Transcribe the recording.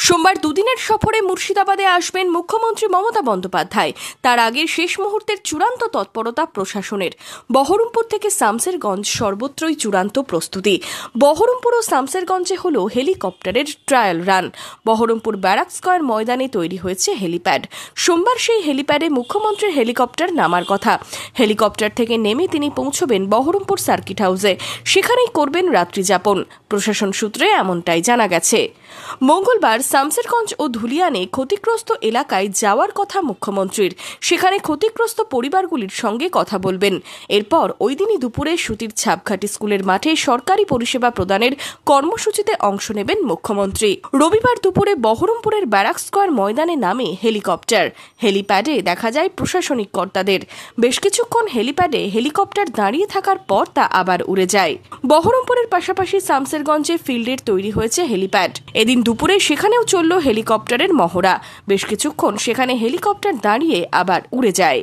সোমবার দুদিনের সফরে মুর্শিদাবাদে আসবেন মুখ্যমন্ত্রী মমতা বন্দ্যোপাধ্যায়। তার আগে শেষ মুহূর্তের চূড়ান্ত তৎপরতা প্রশাসনের। বহরমপুর থেকে শামসেরগঞ্জ সর্বত্রই চূড়ান্ত প্রস্তুতি। বহরমপুর ও শামসেরগঞ্জে হল হেলিকপ্টারের trial run. Baharampur barrack square ময়দানে তৈরি হয়েছে হেলিপ্যাড। সোমবার সেই হেলিপ্যাডে মুখ্যমন্ত্রীর হেলিকপ্টার নামার কথা। হেলিকপ্টার থেকে নেমে তিনি পৌঁছবেন বহরমপুর সার্কিট হাউসে। সেখানেই করবেন রাত্রিযাপন। প্রশাসন সূত্রে এমনটাই জানা গেছে। মঙ্গলবার শামসেরগঞ্জ ও ধুলিয়ানে ক্ষতিগ্রস্ত এলাকায় যাওয়ার কথা মুখ্যমন্ত্রীর। সেখানে ক্ষতিগ্রস্ত পরিবারগুলির সঙ্গে কথা বলবেন। এরপর ওই দিনই দুপুরে সুতির ছাপঘাটি স্কুলের মাঠে সরকারি পরিষেবা প্রদানের কর্মসূচিতে অংশ নেবেন মুখ্যমন্ত্রী। রবিবার দুপুরে বহরমপুরের ব্যারাক স্কয়ার ময়দানে নামে হেলিকপ্টার। হেলিপ্যাডে দেখা যায় প্রশাসনিক কর্তাদের। বেশ কিছুক্ষণ হেলিপ্যাডে হেলিকপ্টার দাঁড়িয়ে থাকার পর তা আবার উড়ে যায়। বহরমপুরের পাশাপাশি শামসেরগঞ্জে ফিল্ডের তৈরি হয়েছে হেলিপ্যাড। এদিন দুপুরে সেখানেও চলল হেলিকপ্টারের মহড়া। বেশ কিছুক্ষণ সেখানে হেলিকপ্টার দাঁড়িয়ে আবার উড়ে যায়।